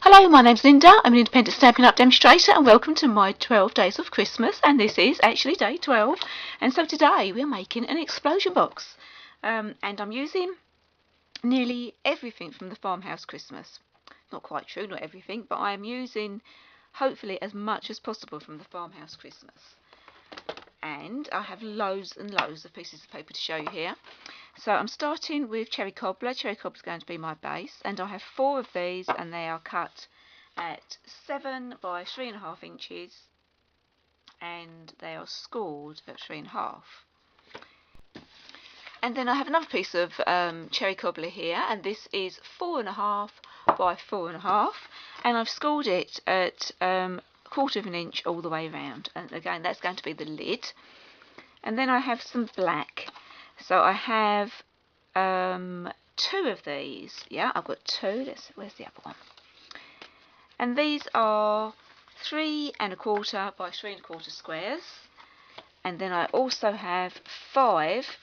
Hello, my name's Linda. I'm an independent Stampin' Up demonstrator and welcome to my 12 days of Christmas, and this is actually day 12. And so today we're making an explosion box, and I'm using nearly everything from the Farmhouse Christmas. Not quite true, not everything, but I am using hopefully as much as possible from the Farmhouse Christmas. And I have loads and loads of pieces of paper to show you here. So I'm starting with Cherry Cobbler. Cherry Cobbler is going to be my base, and I have 4 of these, and they are cut at 7 by 3.5 inches, and they are scored at 3.5. And then I have another piece of Cherry Cobbler here, and this is 4.5 by 4.5, and I've scored it at 1/4 of an inch all the way around, and again that's going to be the lid. And then I have some black, so I have 2 of these. Yeah, I've got 2. Where's the other one? And these are 3.25 by 3.25 squares, and then I also have 5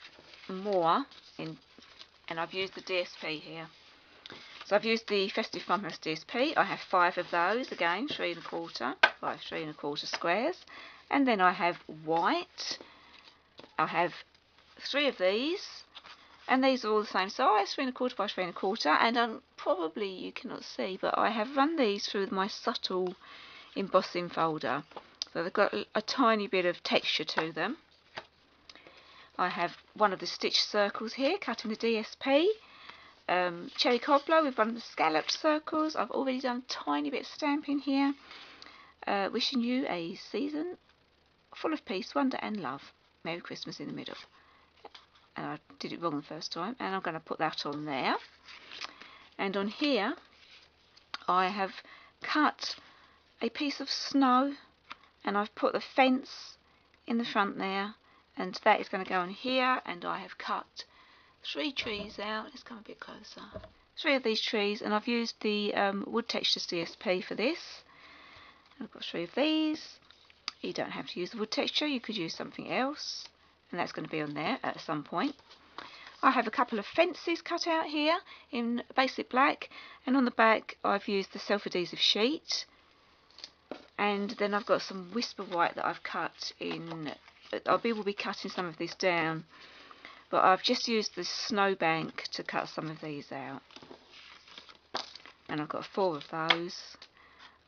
more in, and I've used the DSP here. So I've used the Festive Farmhouse DSP. I have 5 of those, again 3.25 by 3.25 squares, and then I have white. I have 3 of these, and these are all the same size, 3.25 by 3.25, and probably you cannot see, but I have run these through my subtle embossing folder, so they've got a tiny bit of texture to them. I have one of the stitched circles here, cut in the DSP. Cherry Cobbler with one of the scalloped circles. I've already done a tiny bit of stamping here. Wishing you a season full of peace, wonder and love. Merry Christmas in the middle. And I did it wrong the first time, and I'm going to put that on there. And on here I have cut a piece of snow, and I've put the fence in the front there, and that is going to go on here. And I have cut 3 trees out. Let's come a bit closer. 3 of these trees, and I've used the Wood Textures DSP for this. I've got 3 of these. You don't have to use the wood texture, you could use something else, and that's going to be on there at some point. I have a couple of fences cut out here in basic black, and on the back I've used the self-adhesive sheet, and then I've got some Whisper White that I've cut in. I will be cutting some of this down, but I've just used the snowbank to cut some of these out, and I've got 4 of those.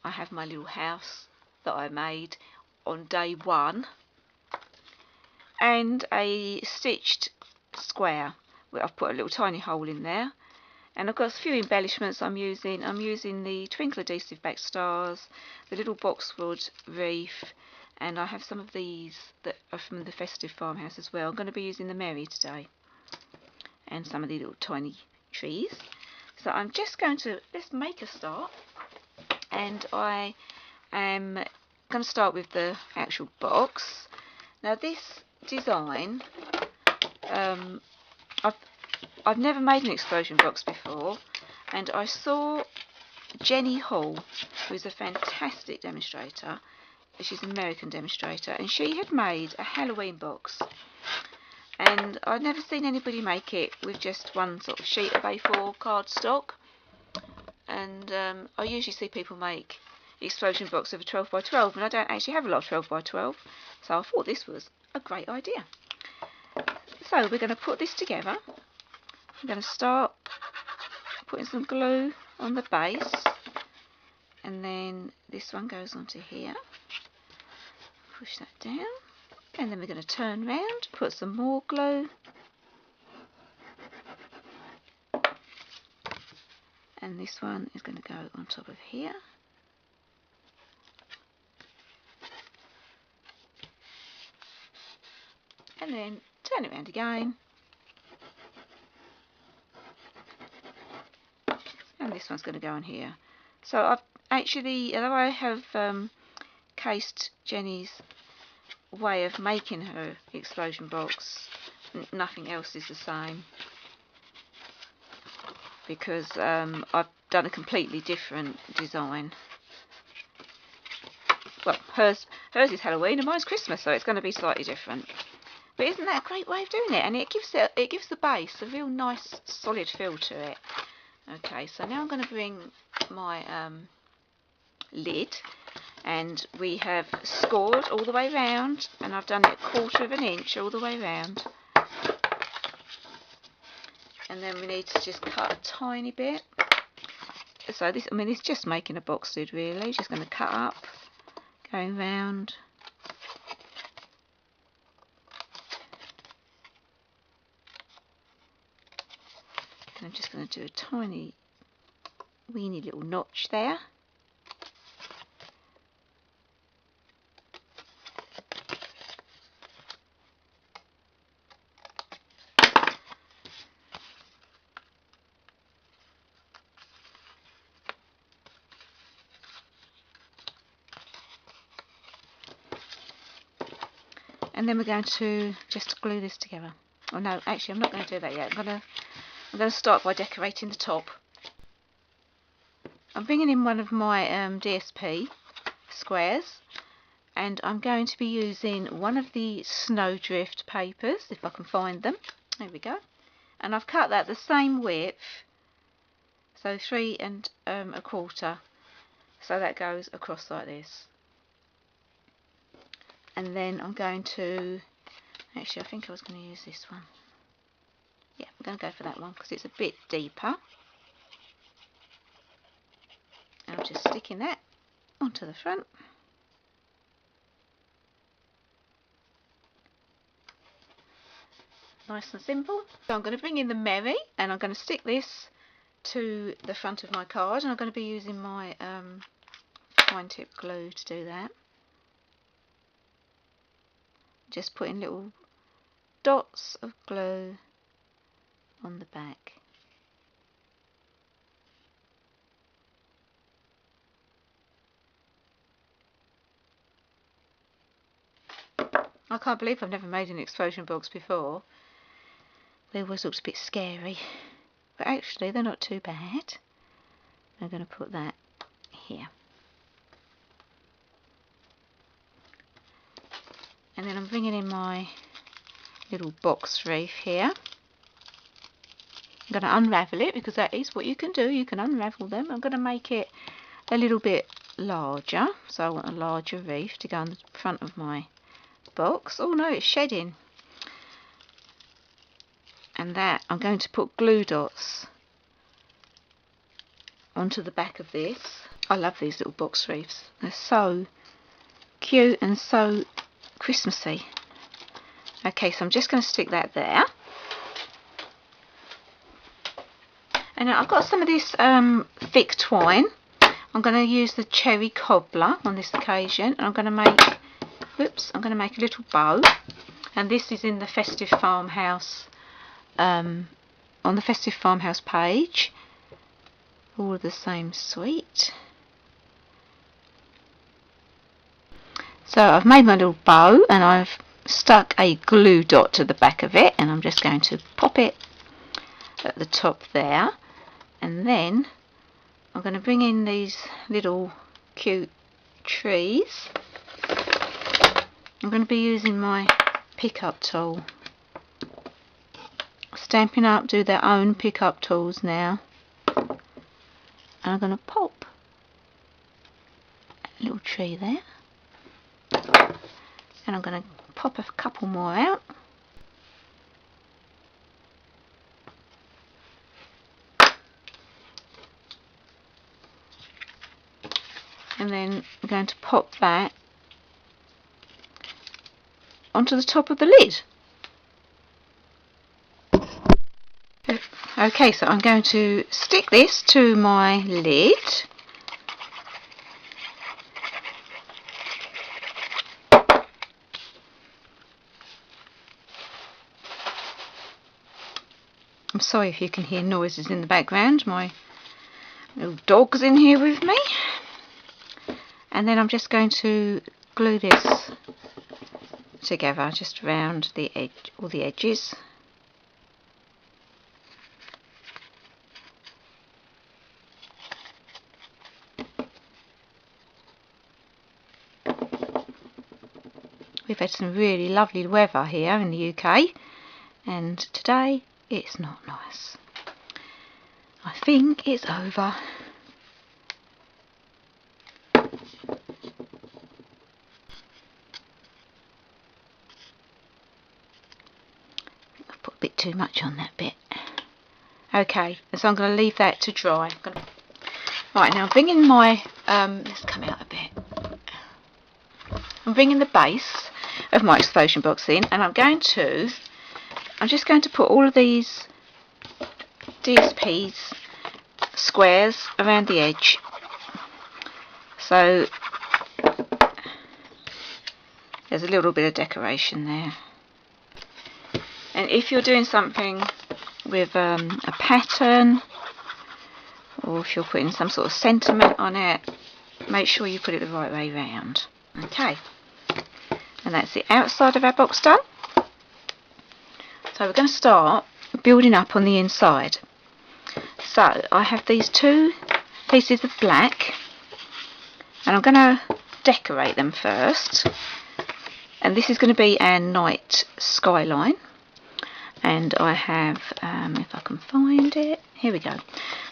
I have my little house that I made on day 1, and a stitched square where I've put a little tiny hole in there, and I've got a few embellishments I'm using. I'm using the Twinkle Adhesive Back Stars, the little boxwood wreath, and I have some of these that are from the Festive Farmhouse as well. I'm going to be using the Merry today, and some of the little tiny trees. So I'm just going to, let's make a start, and I am going to start with the actual box. Now this design, I've never made an explosion box before, and I saw Jenny Hall, who is a fantastic demonstrator. She's an American demonstrator, and she had made a Halloween box, and I'd never seen anybody make it with just one sort of sheet of A4 cardstock. And I usually see people make explosion box of a 12 by 12, and I don't actually have a lot of 12 by 12, so I thought this was a great idea. So we're going to put this together. I'm going to start putting some glue on the base, and then this one goes onto here. Push that down, and then we're going to turn round, put some more glue, and this one is going to go on top of here. And then turn it around again, and this one's going to go on here. So I've actually, although I have cased Jenny's way of making her explosion box, nothing else is the same, because I've done a completely different design. Well, hers is Halloween and mine's Christmas, so it's going to be slightly different. But isn't that a great way of doing it? And it gives the base a real nice solid feel to it. Okay, so now I'm going to bring my lid, and we have scored all the way round, and I've done it 1/4 inch all the way round. And then we need to just cut a tiny bit. So this, I mean, it's just making a box lid really. Just going to cut up, going round. And I'm just going to do a tiny, weeny little notch there. And then we're going to just glue this together. Oh no, actually I'm not going to do that yet. I'm going to start by decorating the top. I'm bringing in one of my DSP squares, and I'm going to be using one of the Snowdrift papers, if I can find them. There we go. And I've cut that the same width, so 3 1/4. So that goes across like this. And then I'm going to, actually I think I was going to use this one. Yeah, I'm going to go for that one because it's a bit deeper. And I'm just sticking that onto the front. Nice and simple. So I'm going to bring in the Merry, and I'm going to stick this to the front of my card, and I'm going to be using my fine tip glue to do that. Just putting little dots of glue on the back. I can't believe I've never made an explosion box before. They always looked a bit scary, but actually they're not too bad. I'm going to put that here. And then I'm bringing in my little box wreath here. I'm going to unravel it because that is what you can do. You can unravel them. I'm going to make it a little bit larger. So I want a larger wreath to go on the front of my box. Oh no, it's shedding. And that I'm going to put glue dots onto the back of this. I love these little box wreaths. They're so cute and so Christmassy. Okay, so I'm just going to stick that there. And I've got some of this thick twine. I'm going to use the cherry cobbler on this occasion, and I'm going to make, I'm going to make a little bow. And this is in the Festive Farmhouse, on the Festive Farmhouse page. All of the same suite. So I've made my little bow, and I've stuck a glue dot to the back of it, and I'm just going to pop it at the top there. And then I'm going to bring in these little cute trees. I'm going to be using my pickup tool. Stampin' Up! Do their own pickup tools now. And I'm going to pop a little tree there. And I'm going to pop a couple more out. And then I'm going to pop that onto the top of the lid. Okay, so I'm going to stick this to my lid. I'm sorry if you can hear noises in the background. My little dog's in here with me. And then I'm just going to glue this together just around the edge, all the edges. We've had some really lovely weather here in the UK, and today it's not nice. I think it's over. too much on that bit. Okay, so I'm going to leave that to dry. Right, now I'm bringing my, let's come out a bit. I'm bringing the base of my explosion box in, and I'm just going to put all of these DSPs squares around the edge. So there's a little bit of decoration there. And if you're doing something with a pattern, or if you're putting some sort of sentiment on it, make sure you put it the right way round. Okay, and that's the outside of our box done. So we're going to start building up on the inside. So I have these 2 pieces of black, and I'm going to decorate them first. And this is going to be our night skyline. And I have, if I can find it, here we go.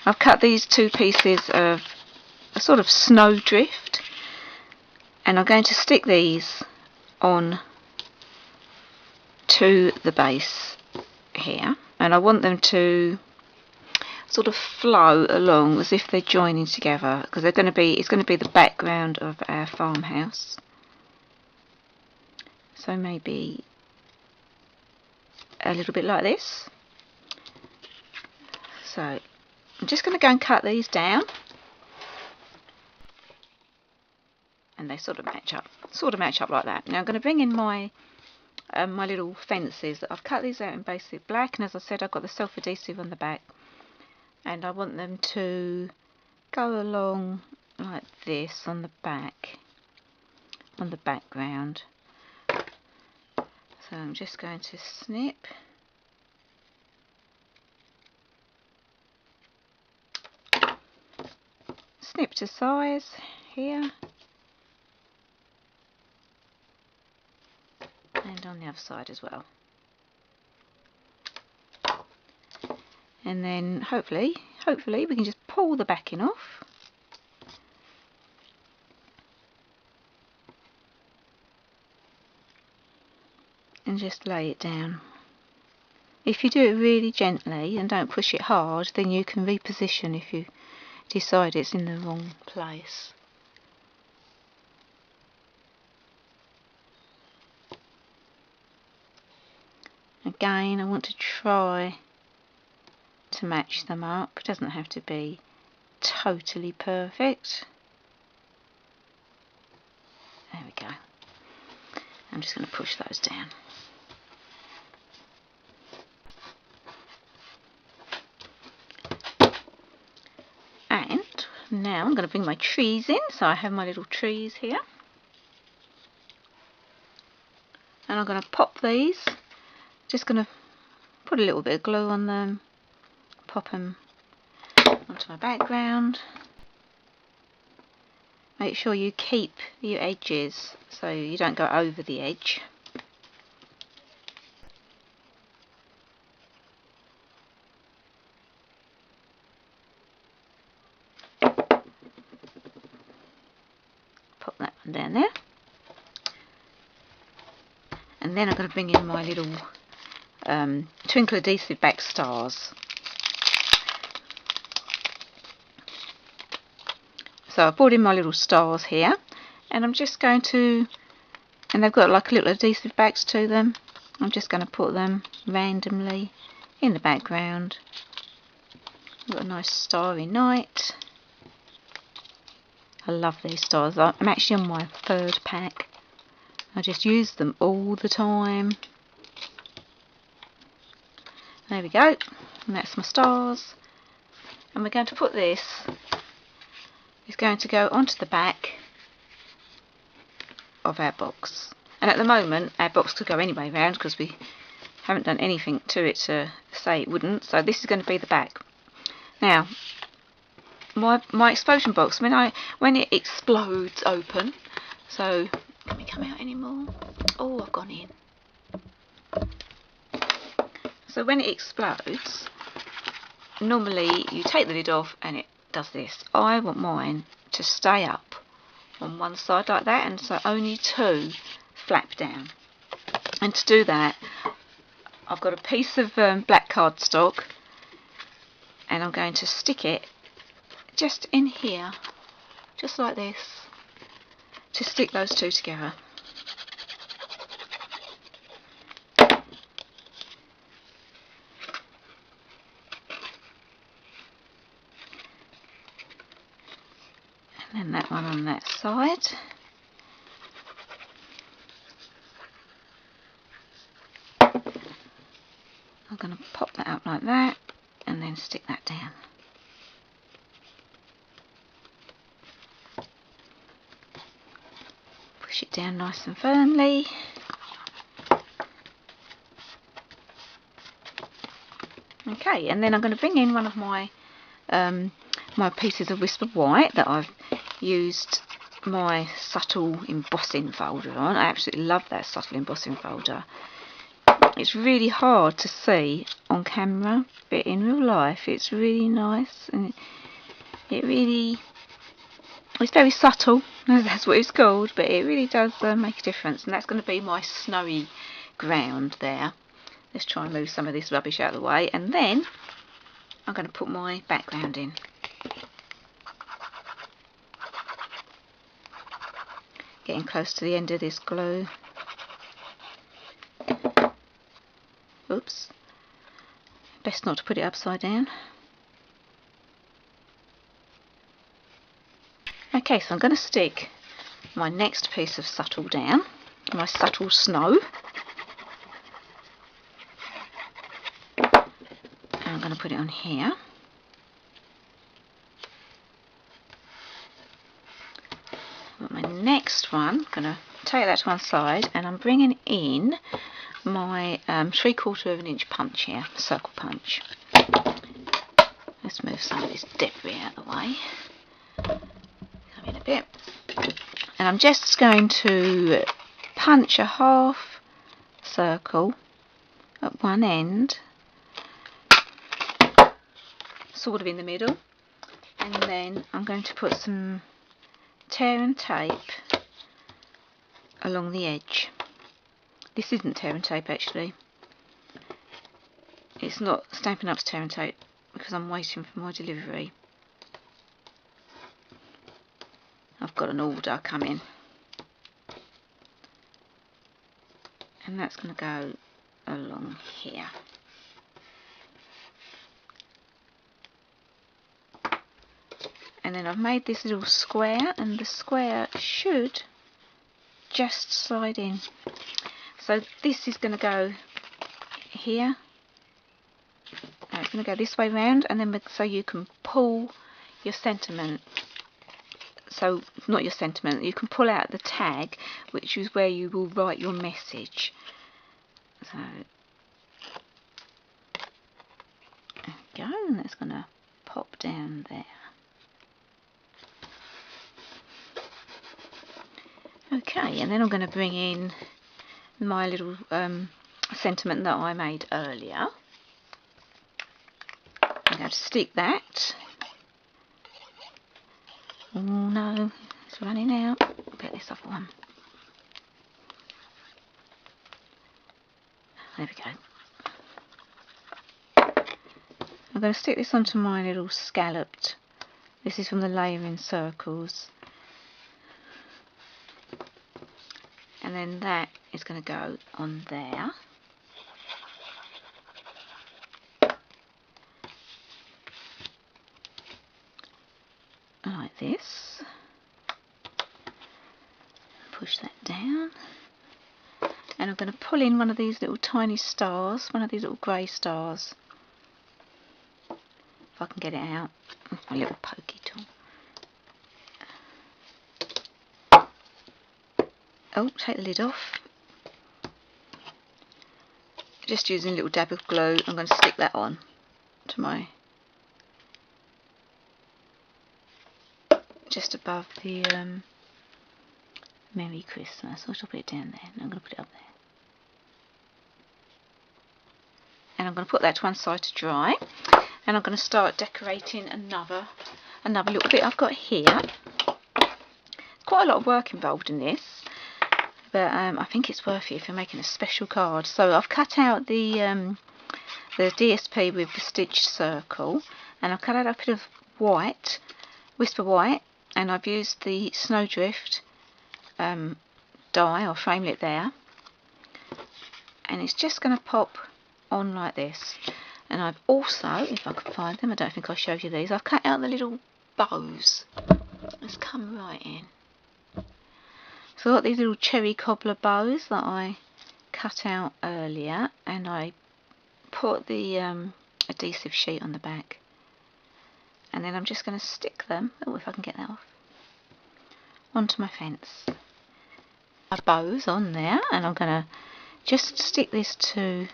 I've cut these 2 pieces of a sort of snowdrift, and I'm going to stick these on to the base here, and I want them to sort of flow along as if they're joining together, because it's going to be the background of our farmhouse. So maybe a little bit like this. So I'm just going to go and cut these down, and they sort of match up like that. Now I'm going to bring in my my little fences. I've cut these out in basic black, and as I said, I've got the self-adhesive on the back, and I want them to go along like this on the back, on the background. So I'm just going to snip to size here, and on the other side as well. And then hopefully we can just pull the backing off. And just lay it down. If you do it really gently and don't push it hard, then you can reposition if you decide it's in the wrong place. Again, I want to try to match them up. It doesn't have to be totally perfect. There we go. I'm just going to push those down. And now I'm going to bring my trees in. So I have my little trees here. And I'm going to pop these. Just going to put a little bit of glue on them. Pop them onto my background. Make sure you keep your edges so you don't go over the edge. Pop that one down there. And then I'm going to bring in my little twinkle adhesive back stars. So I've brought in my little stars here, and I'm just going to, and they've got like little adhesive backs to them. I'm just going to put them randomly in the background. Got a nice starry night. I love these stars. I'm actually on my 3rd pack. I just use them all the time. There we go. And that's my stars. And we're going to put this, it's going to go onto the back of our box. And at the moment our box could go any way round because we haven't done anything to it to say it wouldn't. So this is going to be the back. Now my explosion box, when it explodes open, so can we come out anymore? Oh, I've gone in. So when it explodes, normally you take the lid off and it does this. I want mine to stay up on one side like that, and so only 2 flap down. And to do that, I've got a piece of black cardstock, and I'm going to stick it just in here, just like this, to stick those two together. And then that one on that side. I'm going to pop that up like that and then stick that down. Push it down nice and firmly. Okay, and then I'm going to bring in one of my my pieces of Whisper White that I've used my subtle embossing folder on. I absolutely love that subtle embossing folder. It's really hard to see on camera, but in real life it's really nice, and it's very subtle, that's what it's called, but it really does make a difference. And that's going to be my snowy ground there. Let's try and move some of this rubbish out of the way, and then I'm going to put my background in. Getting close to the end of this glue. Oops. Best not to put it upside down. Okay, so I'm going to stick my next piece of subtle down, my subtle snow. And I'm going to put it on here. But my next one, I'm going to take that to one side, and I'm bringing in my 3/4 inch punch here, circle punch. Let's move some of this debris out of the way. Come in a bit. And I'm just going to punch a half circle at one end, sort of in the middle, and then I'm going to put some tear and tape along the edge. This isn't tear and tape actually. It's not Stampin' Up's tear and tape because I'm waiting for my delivery. I've got an order coming. And that's going to go along here. And then I've made this little square, and the square should just slide in. So this is going to go here. Now it's going to go this way round, and then so you can pull your sentiment. So not your sentiment, you can pull out the tag, which is where you will write your message. So there we go, and that's going to pop down there. Okay, and then I'm going to bring in my little sentiment that I made earlier. I'm going to stick that. Oh no, it's running out. I'll get this other one. There we go. I'm going to stick this onto my little scalloped. This is from the Layering Circles. And then that is going to go on there. Like this. Push that down. And I'm going to pull in one of these little tiny stars, one of these little grey stars. If I can get it out with my little pokey tool. Oh, take the lid off. Just using a little dab of glue, I'm going to stick that on to my, just above the Merry Christmas. I shall put it down there, and I'm going to put it up there. And I'm going to put that to one side to dry, and I'm going to start decorating another little bit I've got here. Quite a lot of work involved in this. but I think it's worth it if you're making a special card. So I've cut out the DSP with the stitched circle, and I've cut out a bit of white, Whisper White, and I've used the Snowdrift die or framelit there, and it's just going to pop on like this. And I've also, if I can find them, I don't think I showed you these, I've cut out the little bows. Let's come right in. So I've got these little cherry cobbler bows that I cut out earlier, and I put the adhesive sheet on the back, and then I'm just going to stick them, oh, if I can get that off, onto my fence. My bows on there, and I'm going to just stick this to,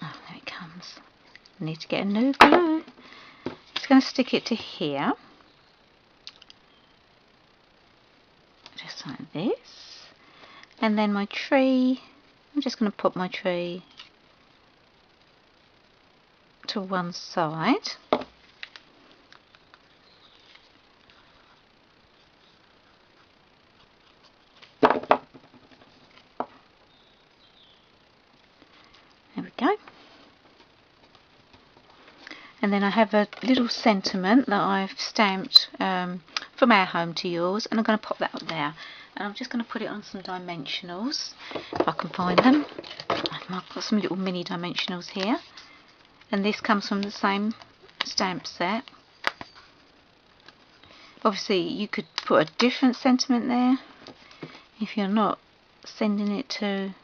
oh, there it comes, I need to get a new glue. Just going to stick it to here, just like this, and then my tree, I'm just going to put my tree to one side. There we go. And then I have a little sentiment that I've stamped from Our Home to Yours, and I'm going to pop that up there. And I'm just going to put it on some dimensionals, if I can find them. I've got some little mini dimensionals here, and this comes from the same stamp set. Obviously you could put a different sentiment there if you're not sending it to,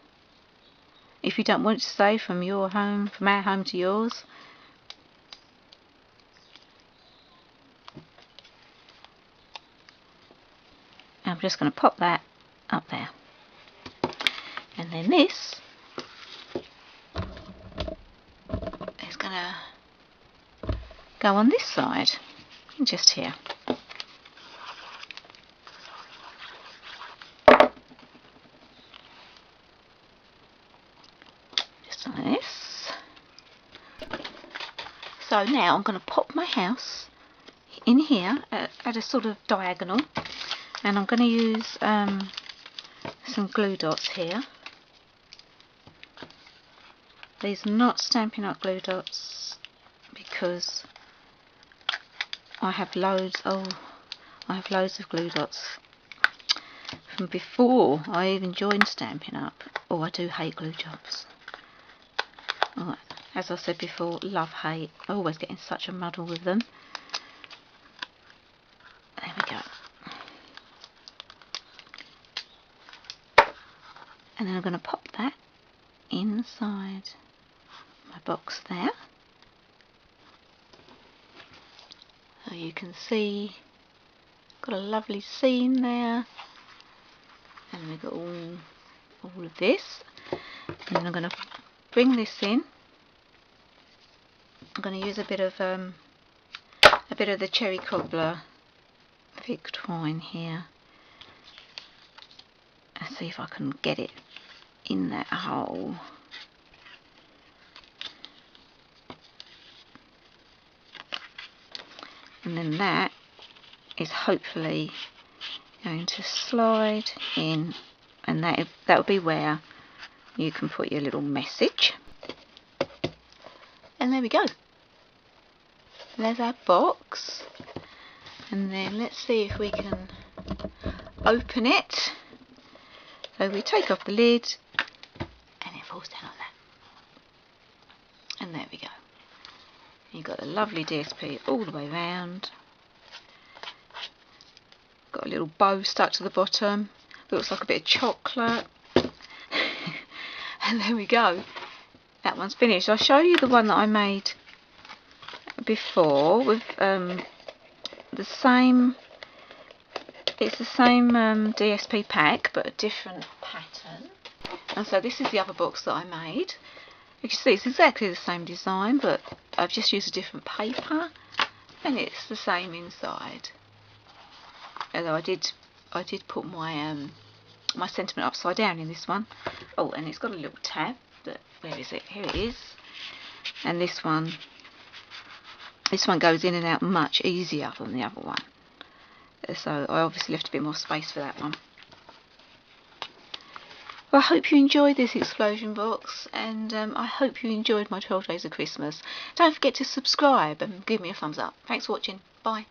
if you don't want it to say from your home, from Our Home to Yours. I'm just going to pop that up there, and then this is going to go on this side, just here. Just like this. So now I'm going to pop my house in here at a sort of diagonal. And I'm going to use some glue dots here. These are not Stampin' Up! Glue dots because I have loads. Oh, I have loads of glue dots from before I even joined Stampin' Up! Oh, I do hate glue jobs. Oh, as I said before, love hate. I always get in such a muddle with them. There we go. And then I'm going to pop that inside my box there. So you can see, got a lovely scene there. And we've got all of this. And then I'm going to bring this in. I'm going to use a bit of the Cherry Cobbler thick twine here. Let's see if I can get it in that hole. And then that is hopefully going to slide in, and that will be where you can put your little message. And there we go. There's our box. And then let's see if we can open it. So we take off the lid, and it falls down like that. And there we go. You've got a lovely DSP all the way round. Got a little bow stuck to the bottom. Looks like a bit of chocolate. And there we go. That one's finished. I'll show you the one that I made before with the same. It's the same DSP pack, but a different pattern. And so this is the other box that I made. You can see it's exactly the same design, but I've just used a different paper, and it's the same inside. Although I did put my my sentiment upside down in this one. Oh, and it's got a little tab. That, where is it? Here it is. And this one goes in and out much easier than the other one. So I obviously left a bit more space for that one. Well, I hope you enjoyed this explosion box, and I hope you enjoyed my 12 Days of Christmas. Don't forget to subscribe and give me a thumbs up. Thanks for watching. Bye.